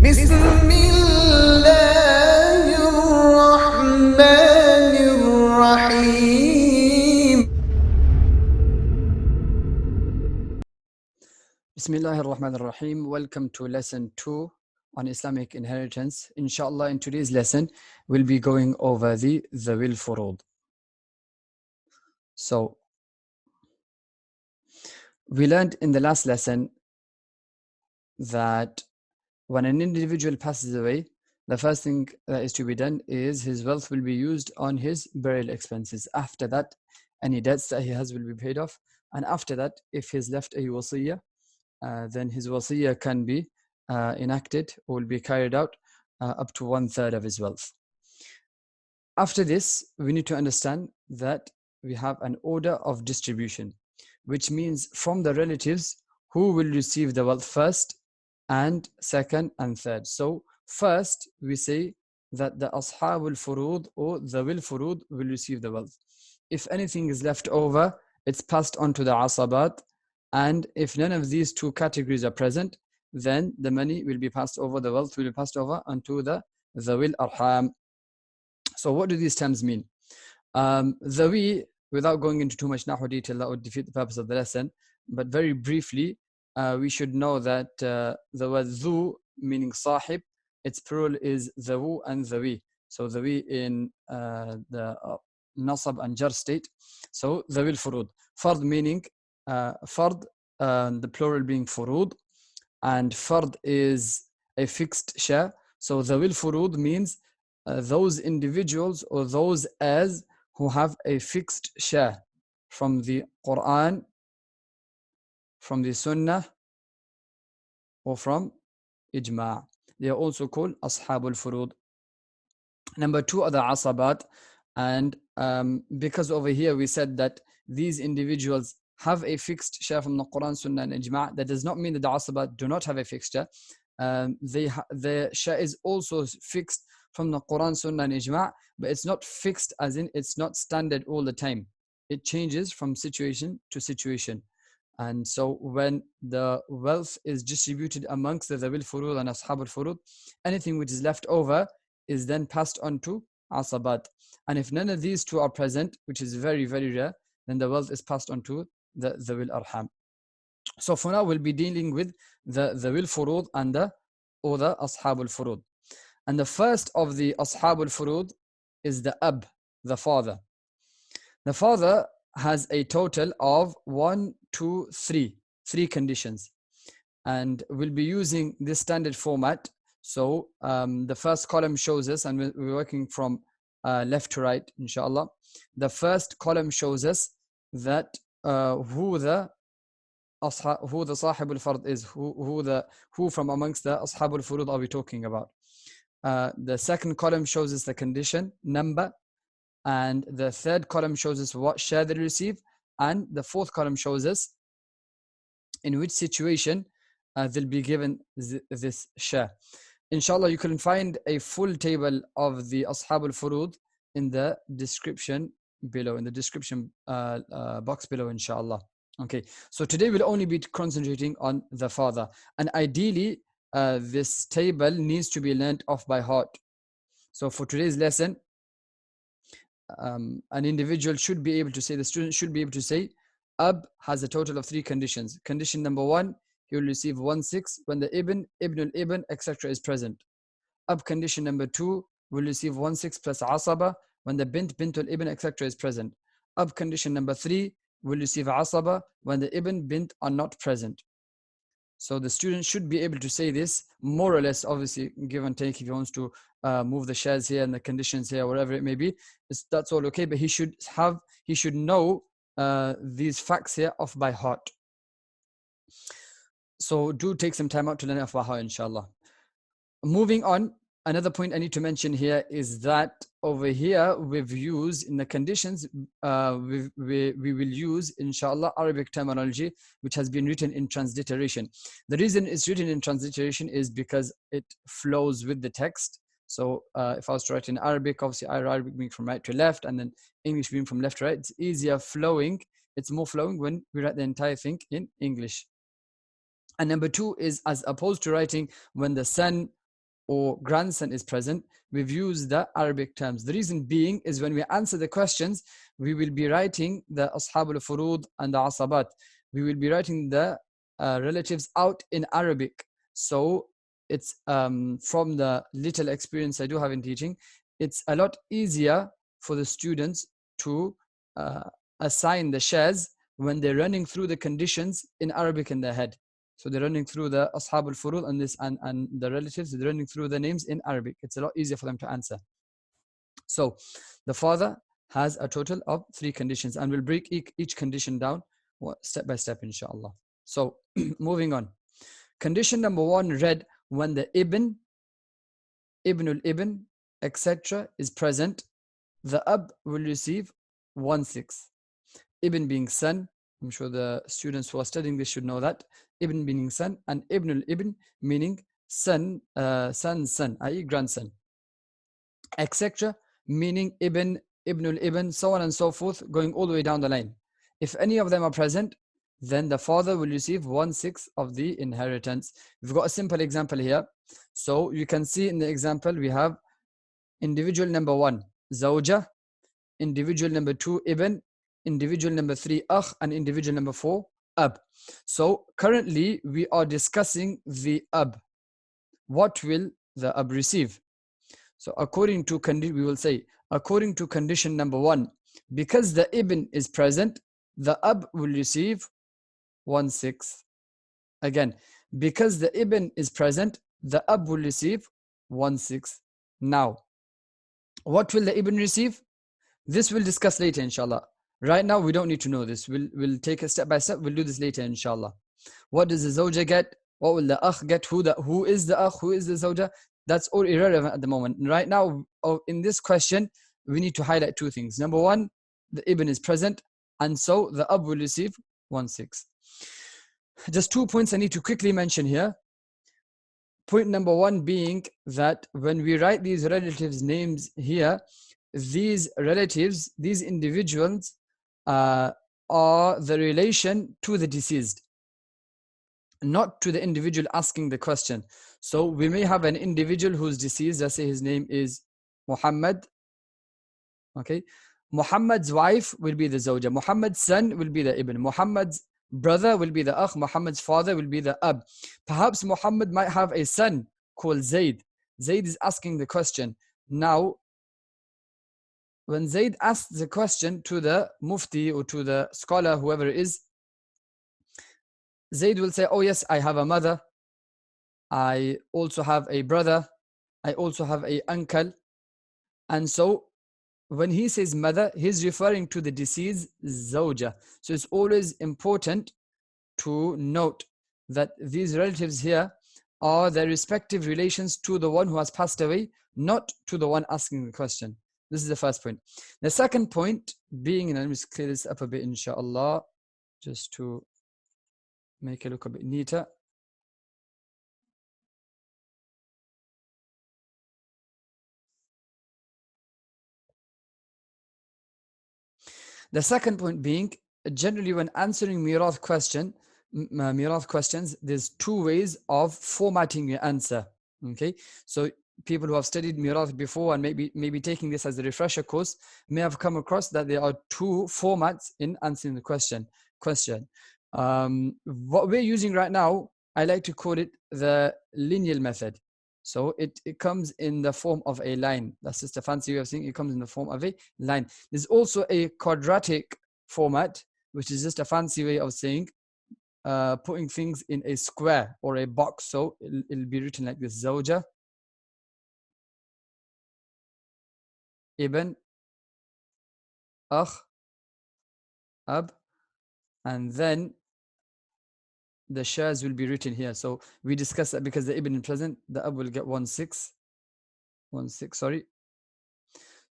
بسم الله الرحمن الرحيم. Bismillah ar-Rahman ar-Rahim. Welcome to lesson 2 on Islamic inheritance. Inshallah, in today's lesson, we'll be going over the الفروض. So, we learned in the last lesson that when an individual passes away, the first thing that is to be done is his wealth will be used on his burial expenses. After that, any debts that he has will be paid off. And after that, if he's left a wasiyah, then his wasiyah can be enacted or will be carried out up to 1/3 of his wealth. After this, we need to understand that we have an order of distribution, which means from the relatives who will receive the wealth first and second and third. So first we say that the Ashabul Furud or the Wil Furud will receive the wealth. If anything is left over, it's passed on to the Asabat, and if none of these two categories are present, then the money will be passed over, the wealth will be passed over onto the Zawil Arham. So what do these terms mean? Zawi, without going into too much Nahwu detail, that would defeat the purpose of the lesson, but very briefly, we should know that the word Zu, meaning Sahib, its plural is Zawu and Zawi. So Zawi in the Nasab and Jar state. So Zawil Furud. Fard meaning Fard, the plural being Furud, and Fard is a fixed share. So Zawil Furud means those individuals or those heirs who have a fixed share from the Quran, from the Sunnah, or from Ijma'. They are also called Ashabul Furud. Number 2 are the Asabat, and because over here we said that these individuals have a fixed share from the Quran, Sunnah, and Ijma', that does not mean that the Asabat do not have a fixed share. Their share is also fixed from the Quran, Sunnah, and Ijma', but it's not fixed as in it's not standard all the time. It changes from situation to situation. And so when the wealth is distributed amongst the Zawil Furud and Ashabul Furud, anything which is left over is then passed on to Asabat. And if none of these two are present, which is very, very rare, then the wealth is passed on to the Zawil Arham. So for now, we'll be dealing with the Zawil Furud and the Ashabul Furud. And the first of the Ashabul Furud is the Ab, the father. The father has a total of 3 conditions, and we'll be using this standard format. So the first column shows us, and we're working from left to right, inshallah. The first column shows us that who the Sahibul Fard is, who from amongst the Ashabul Furud are we talking about. The second column shows us the condition, number, and the third column shows us what share they receive, and the fourth column shows us in which situation they'll be given this share. Inshallah, you can find a full table of the Ashabul Furud in the description below, in the description box below, inshallah. Okay, so today we'll only be concentrating on the father, and ideally this table needs to be learned off by heart. So for today's lesson, an individual should be able to say, the student should be able to say, Ab has a total of 3 conditions. Condition number 1, he will receive 1/6 when the Ibn al-Ibn, etc. is present. Ab condition number 2 will receive 1/6 plus Asaba when the Bint al-Ibn, etc. is present. Ab condition number 3 will receive Asaba when the Ibn, Bint are not present. So the student should be able to say this more or less, obviously give and take. If he wants to move the shares here and the conditions here, whatever it may be, that's all okay. But he should know these facts here off by heart. So do take some time out to learn off by heart, inshallah. Moving on, another point I need to mention here is that over here we've used in the conditions, we will use, inshallah, Arabic terminology which has been written in transliteration. The reason it's written in transliteration is because it flows with the text. So if I was to write in Arabic, obviously Arabic being from right to left, and then English being from left to right, it's easier flowing. It's more flowing when we write the entire thing in English. And number 2 is, as opposed to writing when the son or grandson is present, we've used the Arabic terms. The reason being is when we answer the questions, we will be writing the Ashab al-Furud and the Asabat. We will be writing the relatives out in Arabic. So it's from the little experience I do have in teaching, it's a lot easier for the students to assign the shares when they're running through the conditions in Arabic in their head. So they're running through the Ashab al-Furud and the relatives, they're running through the names in Arabic. It's a lot easier for them to answer. So the father has a total of 3 conditions, and we'll break each condition down step by step, inshallah. So moving on. Condition number 1 read, when the ibn al-ibn, etc. is present, the ab will receive 1/6. Ibn being son, I'm sure the students who are studying this should know that. Ibn meaning son, and ibn al-ibn meaning son, son, i.e. grandson. Etc. meaning ibn al-ibn, so on and so forth, going all the way down the line. If any of them are present, then the father will receive 1/6 of the inheritance. We've got a simple example here. So you can see in the example, we have individual number 1, zawja, individual number 2, ibn, individual number 3, akh, and individual number 4, ab. So currently we are discussing the ab. What will the ab receive? So according to we will say, according to condition number 1, because the ibn is present, the ab will receive 1/6. Again, because the ibn is present, the ab will receive 1/6. Now, what will the ibn receive? This we'll discuss later, inshallah. Right now, we don't need to know this. We'll take it step by step. We'll do this later, inshallah. What does the zawja get? What will the akh get? Who is the akh? Who is the zawja? That's all irrelevant at the moment. Right now, in this question, we need to highlight 2 things. Number 1, the ibn is present, and so the ab will receive 1/6. Just 2 points I need to quickly mention here. Point number 1 being that when we write these relatives' names here, these relatives, these individuals are the relation to the deceased, not to the individual asking the question. So we may have an individual who's deceased. Let's say his name is Muhammad. Okay, Muhammad's wife will be the zawja. Muhammad's son will be the ibn. Muhammad's brother will be the akh. Muhammad's father will be the ab. Perhaps Muhammad might have a son called Zayd. Zayd is asking the question. Now, when Zayd asks the question to the mufti or to the scholar, whoever it is, Zayd will say, oh yes, I have a mother. I also have a brother. I also have an uncle. And so when he says mother, he's referring to the deceased zawja. So it's always important to note that these relatives here are their respective relations to the one who has passed away, not to the one asking the question. This is the first point. The second point being, and let me just clear this up a bit, inshallah, just to make it look a bit neater. The second point being, generally when answering mirath questions, there's 2 ways of formatting your answer. Okay, so people who have studied mirath before and maybe taking this as a refresher course may have come across that there are 2 formats in answering the question. What we're using right now, I like to call it the lineal method. So it comes in the form of a line. That's just a fancy way of saying it comes in the form of a line. There's also a quadratic format, which is just a fancy way of saying putting things in a square or a box. So it'll be written like this: zawja, ibn, akh, ab, and then the shares will be written here. So we discussed that because the ibn is present, the ab will get 1/6. 1/6, sorry.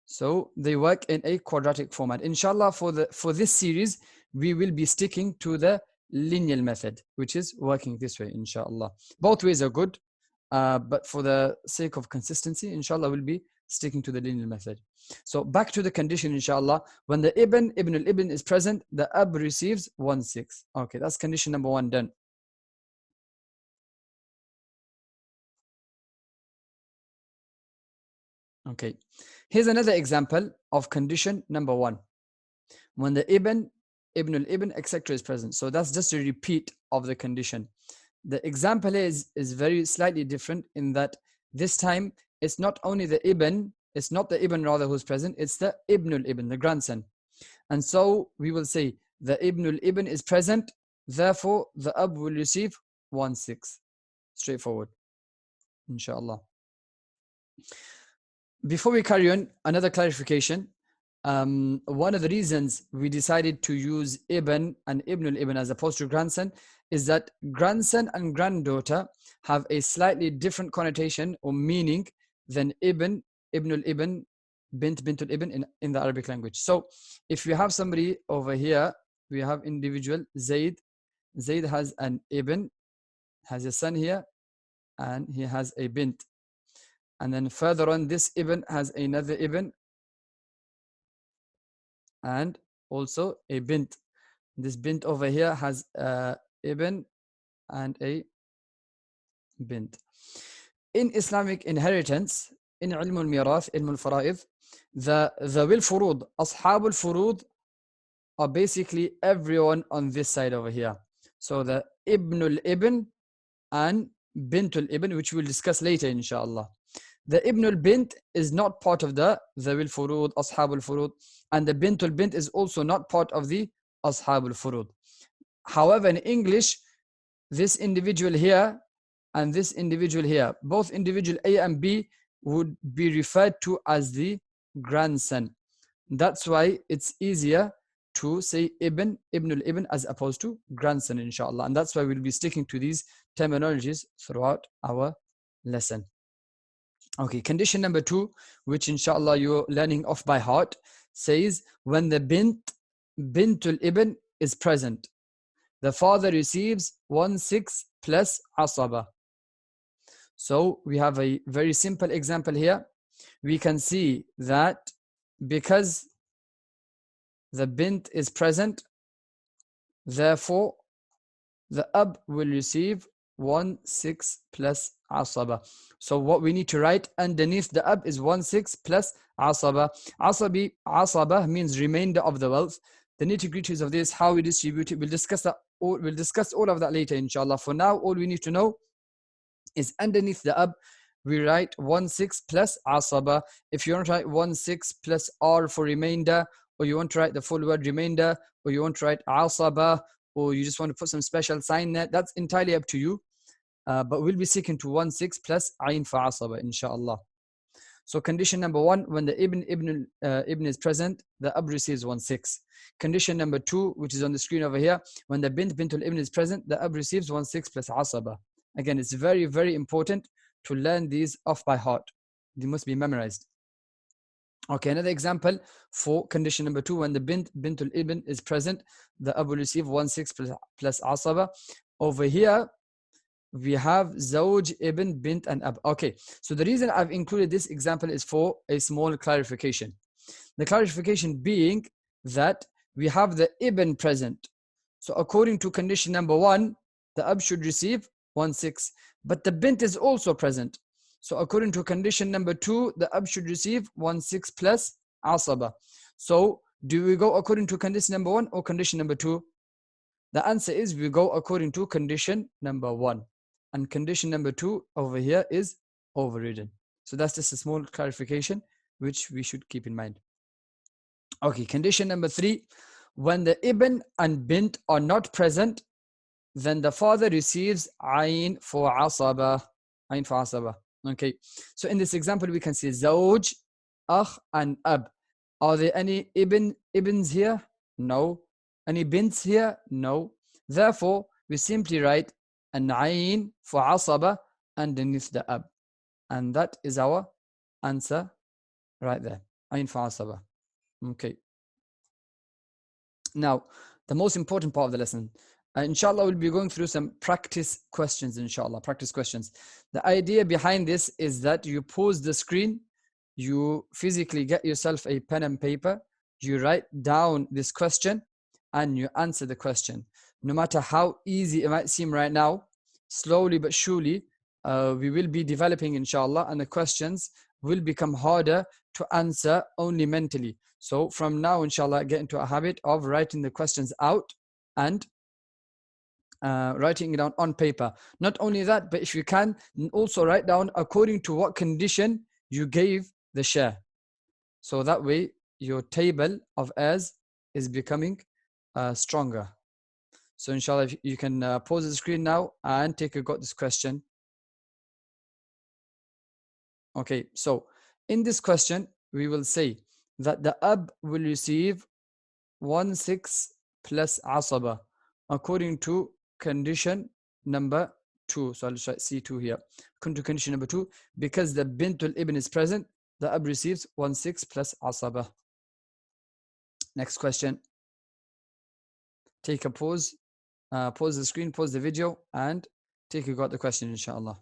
So they work in a quadratic format. Inshallah, for this series, we will be sticking to the lineal method, which is working this way, inshallah. Both ways are good, but for the sake of consistency, inshallah, we'll be sticking to the lineal method. So back to the condition, inshallah. When the ibn al-ibn is present, the ab receives 1/6. Okay, that's condition number 1 done. Okay, here's another example of condition number 1. When the ibn al-ibn, etc. is present. So that's just a repeat of the condition. The example is very slightly different in that this time it's not only the ibn, it's not the ibn rather who's present, it's the ibn al-ibn, the grandson. And so we will say the ibn al-ibn is present, therefore the ab will receive 1/6. Straightforward, inshallah. Before we carry on, another clarification. One of the reasons we decided to use ibn and ibn al-ibn as opposed to grandson is that grandson and granddaughter have a slightly different connotation or meaning than ibn al-ibn, bint al-ibn in the Arabic language. So if we have somebody over here, we have individual Zayd. Zayd has an ibn, has a son here, and he has a bint. And then further on, this ibn has another ibn and also a bint. This bint over here has a ibn and a bint. In Islamic inheritance, in ilm al-mirath, ilm al-fara'id, the الفروض, ashab al-furud are basically everyone on this side over here. So the ibn al-ibn and bint al-ibn, which we'll discuss later inshallah. The ibn al-bint is not part of the al-furud, ashab al-furud, and the bint al-bint is also not part of the ashab al-furud. However, in English, this individual here and this individual here, both individual A and B would be referred to as the grandson. That's why it's easier to say ibn al-ibn as opposed to grandson, inshallah. And that's why we'll be sticking to these terminologies throughout our lesson. Okay, condition number 2, which inshallah you're learning off by heart, says when the bint al-ibn is present, the father receives 1/6 plus asaba. So we have a very simple example here. We can see that because the bint is present, therefore the ab will receive 1/6 plus asaba. So what we need to write underneath the ab is 1/6 plus asaba. Asaba means remainder of the wealth. The nitty-gritties of this, how we distribute it, we'll discuss all of that later inshallah. For now, all we need to know is underneath the ab we write 1/6 plus asaba. If you want to write 1/6 plus r for remainder, or you want to write the full word remainder, or you want to write asaba, or you just want to put some special sign there, that's entirely up to you. But we'll be sticking to 1/6 plus ayn for asaba, inshallah. So condition number 1, when the ibn is present, the ab receives 1/6. Condition number 2, which is on the screen over here, when the bint al-ibn is present, the ab receives 1/6 plus asaba. Again, it's very, very important to learn these off by heart. They must be memorized. Okay, another example for condition number 2, when the bint al-ibn is present, the ab will receive 1/6 plus asaba. Over here, we have zawj, ibn, bint, and ab. Okay, so the reason I've included this example is for a small clarification. The clarification being that we have the ibn present. So according to condition number 1, the ab should receive 1/6. But the bint is also present. So according to condition number 2, the ab should receive 1/6 plus asaba. So do we go according to condition number 1 or condition number 2? The answer is we go according to condition number 1. And condition number 2 over here is overridden. So that's just a small clarification which we should keep in mind. Okay, condition number 3, when the ibn and bint are not present, then the father receives ayn for asaba. Ayn for asaba. Okay, so in this example we can see zawj, akh, and ab. Are there any ibns here? No. Any bints here? No. Therefore, we simply write an ayn for asaba underneath the ab. And that is our answer right there. Ayn for asaba. Okay. Now, the most important part of the lesson. Inshallah, we'll be going through some practice questions, inshallah, practice questions. The idea behind this is that you pause the screen, you physically get yourself a pen and paper, you write down this question, and you answer the question. No matter how easy it might seem right now, slowly but surely, we will be developing, inshallah, and the questions will become harder to answer only mentally. So from now, inshallah, get into a habit of writing the questions out and writing it down on paper. Not only that, but if you can, also write down according to what condition you gave the share. So that way, your table of heirs is becoming stronger. So inshallah, if you can pause the screen now and take a go at this question. Okay, so in this question, we will say that the ab will receive 1/6 plus asaba according to condition number 2. So I'll try C2 here. According to condition number 2, because the bintul ibn is present, the ab receives 1/6 plus asaba. Next question. Take a pause, pause the screen, pause the video, and take a go at the question, inshallah.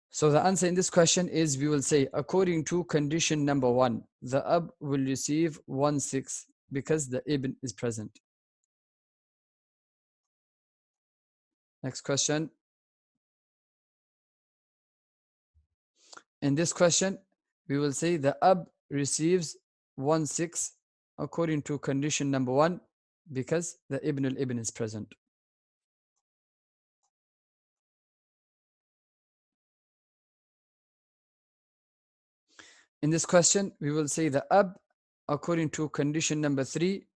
So the answer in this question is, we will say, according to condition number 1, the ab will receive 1/6 because the ibn is present. Next question. In this question, we will say the ab receives 1/6 according to condition number 1 because the ibn al-ibn is present. In this question, we will say the ab according to condition number 3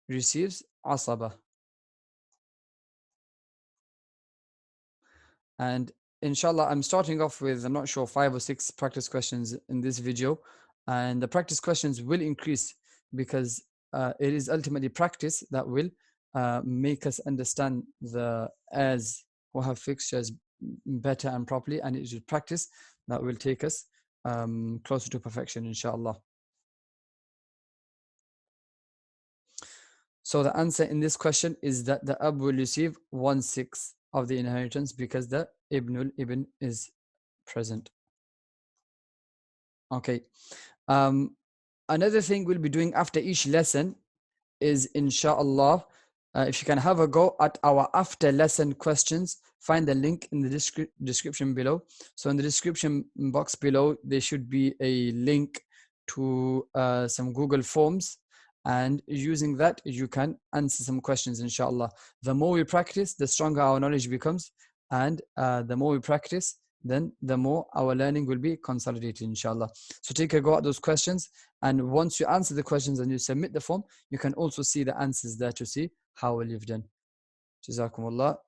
receives asaba. And inshallah, I'm starting off with, I'm not sure, 5 or 6 practice questions in this video. And the practice questions will increase because it is ultimately practice that will make us understand the heirs who have fixtures better and properly. And it is practice that will take us closer to perfection, inshallah. So the answer in this question is that the ab will receive 1/6 of the inheritance because the ibn is present. Okay. Another thing we'll be doing after each lesson is, inshallah, if you can have a go at our after lesson questions, find the link in the description below. So in the description box below, there should be a link to some Google Forms, and using that, you can answer some questions, inshallah. The more we practice, the stronger our knowledge becomes, and the more we practice, then the more our learning will be consolidated, inshallah. So take a go at those questions, and once you answer the questions and you submit the form, you can also see the answers there to see how well you've done. Jazakumullah.